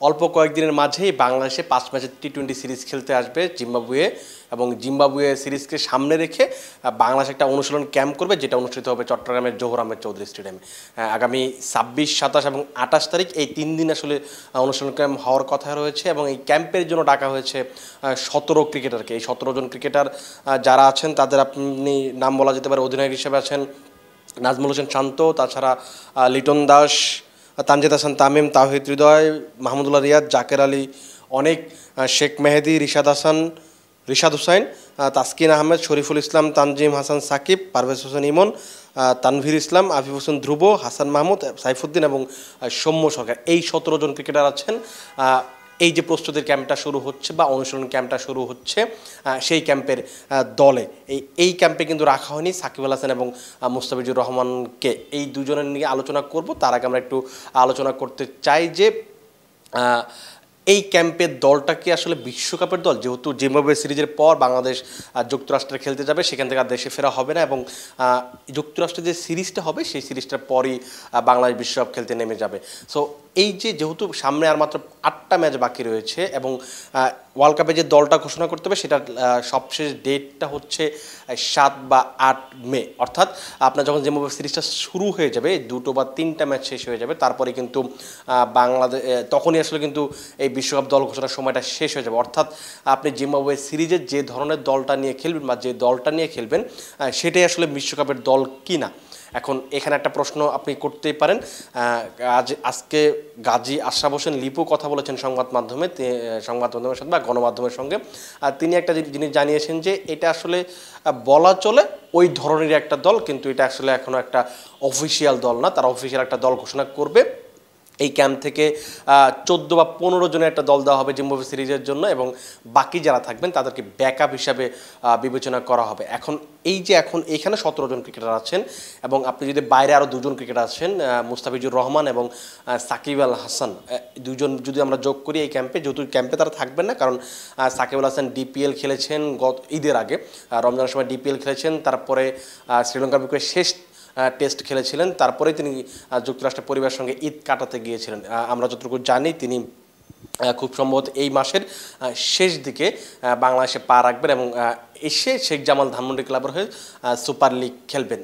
অল্প কয়েকদিনের মাঝেই বাংলাদেশে ৫ ম্যাচের টি-20 সিরিজ খেলতে আসবে জিম্বাবুয়ে এবং জিম্বাবুয়ে সিরিজকে সামনে রেখে বাংলাদেশ একটা অনুশীলন ক্যাম্প করবে, যেটা অনুষ্ঠিত হবে চট্টগ্রামের জোহর আহমেদ চৌধুরী স্টেডিয়ামে আগামী ২৬, ২৭ এবং ২৮ তারিখ। এই ৩ দিন আসলে অনুশীলন ক্যাম্প হওয়ার কথা রয়েছে এবং এই ক্যাম্পের জন্য ডাকা হয়েছে ১৭ ক্রিকেটারকে। এই ১৭ জন ক্রিকেটার যারা আছেন তাদের আপনি নাম বলা যেতে পারে। অধিনায়ক হিসেবে আছেন নাজমুল হোসেন শান্ত, তাছাড়া লিটন দাস, তানজিদ হাসান তামিম, তাওহিদ হৃদয়, মাহমুদুল্লাহ রিয়াদ, জাকের আলী অনেক, শেখ মেহেদি, রিশাদ হুসাইন, তাসকিন আহমেদ, শরীফুল ইসলাম, তানজিম হাসান সাকিব, পারভেজ হোসেন ইমন, তানভীর ইসলাম, আফিফ হোসেন ধ্রুব, হাসান মাহমুদ, সাইফুদ্দিন এবং সৌম্য সরকার। এই ১৭ জন ক্রিকেটার আছেন। এই যে প্রস্তুতির ক্যাম্পটা শুরু হচ্ছে বা অনুশীলন ক্যাম্পটা শুরু হচ্ছে সেই ক্যাম্পের দলে এই ক্যাম্পে কিন্তু রাখা হয়নি সাকিব আল হাসান এবং মুস্তাফিজুর রহমানকে। এই দুজনের নিয়ে আলোচনা করব। তার আগে আমরা একটু আলোচনা করতে চাই যে এই ক্যাম্পের দলটা কি আসলে বিশ্বকাপের দল, যেহেতু জিম্বাবুয়ে সিরিজের পর বাংলাদেশ যুক্তরাষ্ট্রে খেলতে যাবে, সেখান থেকে আর দেশে ফেরা হবে না এবং যুক্তরাষ্ট্রে যে সিরিজটা হবে সেই সিরিজটার পরই বাংলাদেশ বিশ্বকাপ খেলতে নেমে যাবে। সো এই যেহেতু সামনে আর মাত্র ৮টা ম্যাচ বাকি রয়েছে এবং ওয়ার্ল্ড কাপে যে দলটা ঘোষণা করতে হবে সেটার সবশেষ ডেটটা হচ্ছে ৭ বা ৮ মে। অর্থাৎ আপনার যখন জিম্বাবুয়ে সিরিজটা শুরু হয়ে যাবে, 2টো বা 3টা ম্যাচ শেষ হয়ে যাবে, তারপরে কিন্তু বাংলাদেশ তখনই আসলে কিন্তু এই বিশ্বকাপ দল ঘোষণার সময়টা শেষ হয়ে যাবে। অর্থাৎ আপনি জিম্বাবুয়ে সিরিজের যে ধরনের দলটা নিয়ে খেলবেন বা যে দলটা নিয়ে খেলবেন সেটাই আসলে বিশ্বকাপের দল কিনা। এখন এখানে একটা প্রশ্ন আপনি করতেই পারেন। আজকে গাজী আশরাফ হোসেন লিপু কথা বলেছেন সংবাদ মাধ্যমের সাথে বা গণমাধ্যমের সঙ্গে। তিনি একটা জিনিস জানিয়েছেন যে এটা আসলে বলা চলে ওই ধরনের একটা দল, কিন্তু এটা আসলে এখনও একটা অফিসিয়াল দল না। তারা অফিসিয়াল একটা দল ঘোষণা করবে। এই ক্যাম্প থেকে 14 বা 15 জনের একটা দল দেওয়া হবে জিম্বাবুয়ে সিরিজের জন্য এবং বাকি যারা থাকবেন তাদেরকে ব্যাকআপ হিসাবে বিবেচনা করা হবে। এখন এইখানে 17 জন ক্রিকেটার আছেন এবং আপনি যদি বাইরে আরও 2 জন ক্রিকেটার আছেন, মুস্তাফিজুর রহমান এবং সাকিব আল হাসান, 2 জন যদি আমরা যোগ করি এই ক্যাম্পে, যেহেতু ক্যাম্পে তারা থাকবেন না কারণ সাকিব আল হাসান ডিপিএল খেলেছেন ঈদের আগে, রমজানের সময় ডিপিএল খেলেছেন, তারপরে শ্রীলঙ্কার বিপক্ষে শেষ টেস্ট খেলেছিলেন, তারপরে তিনি যুক্তরাষ্ট্রের পরিবারের সঙ্গে ঈদ কাটাতে গিয়েছিলেন। আমরা যতটুকু জানি তিনি খুব সম্ভবত এই মাসের শেষ দিকে বাংলাদেশে পা রাখবেন এবং এসে শেখ জামাল ধানমন্ডি ক্লাবের হয়ে সুপার লিগ খেলবেন।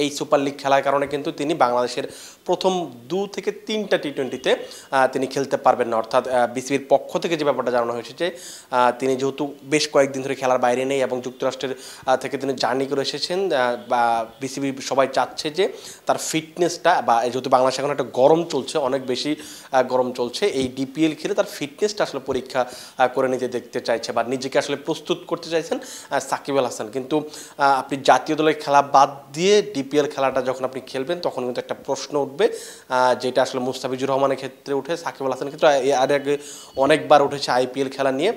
এই সুপার লিগ খেলার কারণে কিন্তু তিনি বাংলাদেশের প্রথম 2 থেকে 3টা টি-20তে তিনি খেলতে পারবেন না। অর্থাৎ বিসিবির পক্ষ থেকে যে ব্যাপারটা জানানো হয়েছে যে তিনি যেহেতু বেশ কয়েকদিন ধরে খেলার বাইরে নেই এবং যুক্তরাষ্ট্রের থেকে তিনি জার্নি করে এসেছেন, বা বিসিবি সবাই চাচ্ছে যে তার ফিটনেসটা, বা যেহেতু বাংলাদেশ এখন একটা গরম চলছে, অনেক বেশি গরম চলছে, এই ডিপিএল খেলে তার ফিটনেসটা আসলে পরীক্ষা করে নিতে দেখতে চাইছে বা নিজেকে আসলে প্রস্তুত করতে চাইছেন সাকিব আল হাসান। কিন্তু আপনি জাতীয় দলের খেলা বাদ দিয়ে ডিপিএল খেলাটা যখন আপনি খেলবেন তখন কিন্তু একটা প্রশ্ন উঠবে, যেটা আসলে মুস্তাফিজুর রহমানের ক্ষেত্রে উঠে, সাকিব আল হাসানের ক্ষেত্রে আর আগে অনেকবার উঠেছে আইপিএল খেলা নিয়ে।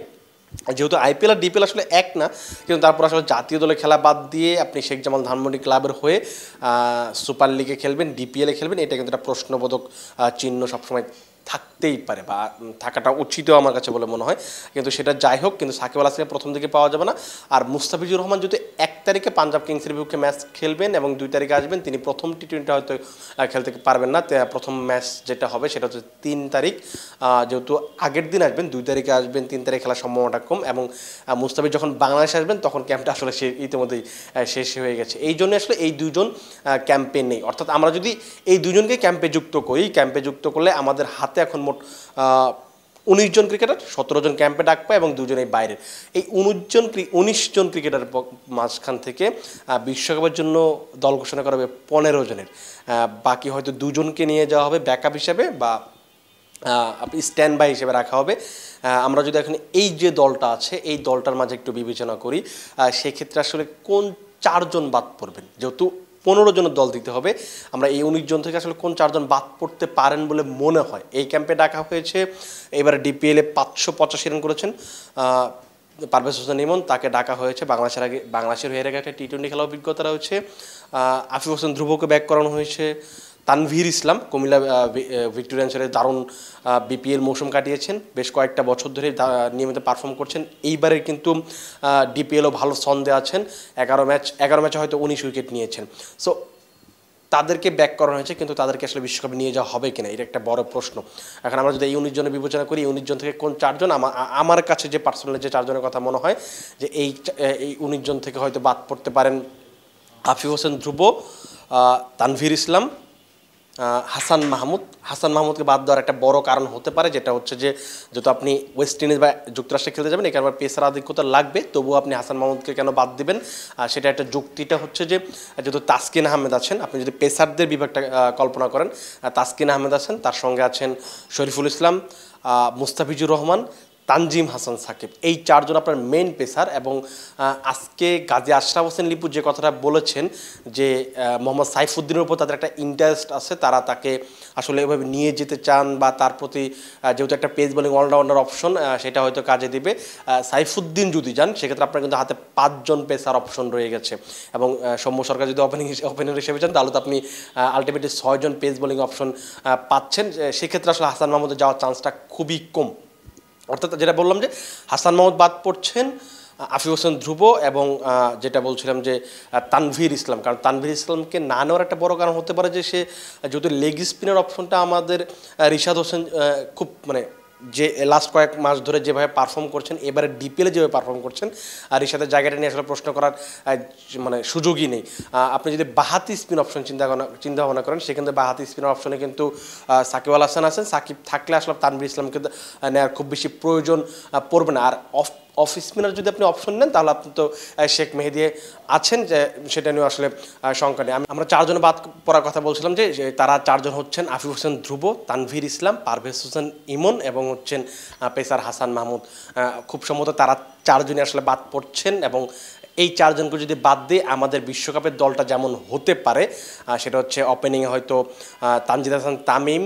যেহেতু আইপিএল আর ডিপিএল আসলে এক না, কিন্তু তারপর আসলে জাতীয় দলের খেলা বাদ দিয়ে আপনি শেখ জামাল ধানমন্ডি ক্লাবের হয়ে সুপার লিগে খেলবেন, ডিপিএলে খেলবেন, এটা কিন্তু একটা প্রশ্নবোধক চিহ্ন সবসময় থাকতেই পারে বা থাকাটা উচিতও আমার কাছে বলে মনে হয়। কিন্তু সেটা যাই হোক, কিন্তু সাকিব আল হাসানকে প্রথম দিকে পাওয়া যাবে না। আর মুস্তাফিজুর রহমান যদি 1 তারিখে পাঞ্জাব কিংসের বিপক্ষে ম্যাচ খেলবেন এবং 2 তারিখে আসবেন, তিনি প্রথম টি-20 হয়তো খেলতে পারবেন না। প্রথম ম্যাচ যেটা হবে সেটা হচ্ছে 3 তারিখ। যেহেতু আগের দিন আসবেন, 2 তারিখে আসবেন, 3 তারিখে খেলার সম্ভাবনাটা কম এবং মুস্তাফিজ যখন বাংলাদেশে আসবেন তখন ক্যাম্পটা আসলে ইতিমধ্যেই শেষ হয়ে গেছে। এই জন্য আসলে এই 2 জন ক্যাম্পে নেই। অর্থাৎ আমরা যদি এই 2 জনকে ক্যাম্পে যুক্ত করি, ক্যাম্পে যুক্ত করলে আমাদের হাতে এখন মোট 19 জন ক্রিকেটার, 17 জন ক্যাম্পে ডাক পায় এবং 2 জন এই বাইরের। এই 19 জন ক্রিকেটার মাঝখান থেকে বিশ্বকাপের জন্য দল ঘোষণা করা হবে 15 জনের। বাকি হয়তো 2 জনকে নিয়ে যাওয়া হবে ব্যাকআপ হিসেবে বা আপনি স্ট্যান্ড বাই হিসেবে রাখা হবে। আমরা যদি এখন এই যে দলটা আছে এই দলটার মাঝে একটু বিবেচনা করি, সেক্ষেত্রে আসলে কোন 4 জন বাদ পড়বেন, যেহেতু 15 জনের দল দিতে হবে, আমরা এই 19 জন থেকে আসলে কোন 4 জন বাদ পড়তে পারেন বলে মনে হয়। এই ক্যাম্পে ডাকা হয়েছে, এবারে ডিপিএলে 585 রান করেছেন পারভেজ হোসেন ইমন, তাকে ডাকা হয়েছে। বাংলাদেশের হয়ে একটা টি-20 খেলা অভিজ্ঞতা রয়েছে। আফিফ হোসেন ধ্রুবকে ব্যাক করানো হয়েছে। তানভীর ইসলাম কুমিল্লা ভিক্টোরিয়ান্সের দারুণ বিপিএল মৌসুম কাটিয়েছেন, বেশ কয়েকটা বছর ধরে নিয়মিত পারফর্ম করছেন। এইবারে কিন্তু ডিপিএলও ভালো ছন্দে আছেন, 11 ম্যাচে হয়তো 19 উইকেট নিয়েছেন। সো তাদেরকে ব্যাক করানো হয়েছে, কিন্তু তাদেরকে আসলে বিশ্বকাপে নিয়ে যাওয়া হবে কিনা এটা একটা বড় প্রশ্ন। এখন আমরা যদি এই 19 জনের বিবেচনা করি, এই 19 জন থেকে কোন 4 জন, আমার কাছে যে পার্সোনালি যে 4 জনের কথা মনে হয় যে এই 19 জন থেকে হয়তো বাদ পড়তে পারেন আফিফ হোসেন ধ্রুব, তানভীর ইসলাম, হাসান মাহমুদকে বাদ দেওয়ার একটা বড় কারণ হতে পারে, যেটা হচ্ছে যে যেহেতু আপনি ওয়েস্ট ইন্ডিজ বা যুক্তরাষ্ট্রে খেলতে যাবেন, এখানে আবার পেসার আধিক্যতা লাগবে, তবুও আপনি হাসান মাহমুদকে কেন বাদ দিবেন? সেটা একটা যুক্তিটা হচ্ছে যে যেহেতু তাসকিন আহমেদ আছেন, আপনি যদি পেসারদের বিভাগটা কল্পনা করেন, তাসকিন আহমেদ আছেন, তার সঙ্গে আছেন শরীফুল ইসলাম, মুস্তাফিজুর রহমান, তানজিম হাসান সাকিব, এই 4 জন আপনার মেইন পেসার। এবং আজকে গাজী আশরাফ হোসেন লিপু যে কথাটা বলেছেন যে মোহাম্মদ সাইফুদ্দিনের উপর তাদের একটা ইন্টারেস্ট আছে, তারা তাকে আসলে এভাবে নিয়ে যেতে চান বা তার প্রতি যেহেতু একটা পেস বোলিং অলরাউন্ডার অপশন, সেটা হয়তো কাজে দিবে। সাইফুদ্দিন যদি যান সেক্ষেত্রে আপনার কিন্তু হাতে 5 জন পেসার অপশন রয়ে গেছে, এবং সৌম্য সরকার যদি ওপেনার হিসেবে যান তাহলে তো আপনি আলটিমেটলি 6 জন পেস বোলিং অপশন পাচ্ছেন। সেক্ষেত্রে আসলে হাসান মাহমুদের যাওয়ার চান্সটা খুবই কম। অর্থাৎ যেটা বললাম যে হাসান মাহমুদ বাদ পড়ছেন, আফিফ হোসেন ধ্রুব এবং যেটা বলছিলাম যে তানভীর ইসলাম। কারণ তানভীর ইসলামকে না নেওয়ার একটা বড় কারণ হতে পারে যে সে যেহেতু লেগ স্পিনার অপশনটা আমাদের রিশাদ হোসেন খুব যে লাস্ট কয়েক মাস ধরে যেভাবে পারফর্ম করছেন, এবারে ডিপিএলে যেভাবে পারফর্ম করছেন, আর রিশাদের জায়গাটা নিয়ে আসলে প্রশ্ন করার সুযোগই নেই। আপনি যদি বাহাতি স্পিন অপশন চিন্তা ভাবনা করেন, সেখানে বাহাতি স্পিনার অপশনে কিন্তু সাকিব আল হাসান আছেন। সাকিব থাকলে আসলে তানভীর ইসলামকে নেওয়ার খুব বেশি প্রয়োজন পড়বে না। আর অফ স্পিনার যদি আপনি অপশন নেন তাহলে আপনি তো শেখ মেহেদী আছেন, যে সেটা নিয়ে আসলে শঙ্কা নেই। আমরা 4 জন বাদ পড়ার কথা বলছিলাম যে তারা 4 জন হচ্ছেন আফিফ হোসেন ধ্রুব, তানভীর ইসলাম, পারভেজ হোসেন ইমন এবং হচ্ছেন পেসার হাসান মাহমুদ। খুব সম্ভবত তারা 4 জনই আসলে বাদ পড়ছেন, এবং এই 4 জনকে যদি বাদ দিয়ে আমাদের বিশ্বকাপের দলটা যেমন হতে পারে সেটা হচ্ছে ওপেনিংয়ে হয়তো তানজিদ হাসান তামিম,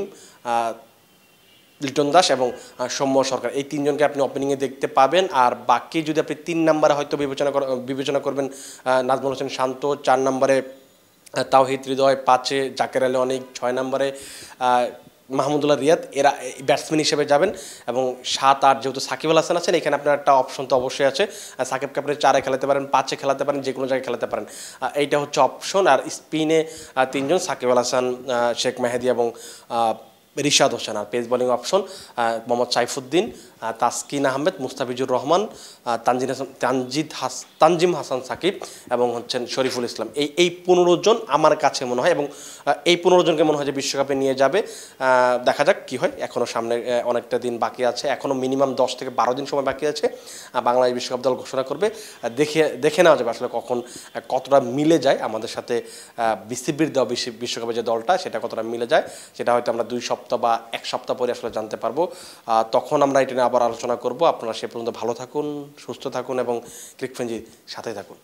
লিটন দাস এবং সৌম্য সরকার, এই 3 জনকে আপনি ওপেনিংয়ে দেখতে পাবেন। আর বাকি যদি আপনি 3 নম্বরে হয়তো বিবেচনা করবেন নাজমুল হোসেন শান্ত, 4 নম্বরে তাওহিদ হৃদয়, 5-এ জাকের আলী অনেক, 6 নম্বরে মাহমুদুল্লাহ রিয়াদ, এরা ব্যাটসম্যান হিসেবে যাবেন। এবং 7-8 যেহেতু সাকিব আল হাসান আছেন, এখানে আপনার একটা অপশন তো অবশ্যই আছে, সাকিবকে আপনি 4-এ খেলাতে পারেন, 5-এ খেলাতে পারেন, যে কোনো জায়গায় খেলাতে পারেন, এইটা হচ্ছে অপশন। আর স্পিনে 3 জন, সাকিব আল হাসান, শেখ মেহেদী এবং রিশাদ হোসেন। আর pace bowling option Mohammad Saifuddin, Taskin Ahmed, Mustafizur Rahman, Tanzim Hasan Sakib এবং হচ্ছেন শরীফুল ইসলাম। এই 15 জন আমার কাছে মনে হয়, এবং এই 15 জনকে মনে হয় যে বিশ্বকাপে নিয়ে যাবে। দেখা যাক কী হয়, এখনও সামনে অনেকটা দিন বাকি আছে, এখনও মিনিমাম 10 থেকে 12 দিন সময় বাকি আছে। বাংলাদেশ বিশ্বকাপ দল ঘোষণা করবে, দেখে নেওয়া যাবে আসলে কতটা মিলে যায় আমাদের সাথে বিসিবির দেওয়া বিশ্বকাপের যে দলটা, সেটা কতটা মিলে যায়, সেটা হয়তো আমরা 2 সপ্তাহ বা 1 সপ্তাহ পরে আসলে জানতে পারবো। তখন আমরা এটা নিয়ে আবার আলোচনা করব। আপনারা সে পর্যন্ত ভালো থাকুন, সুস্থ থাকুন এবং ক্রিকফ্রেঞ্জির সাথে থাকুন।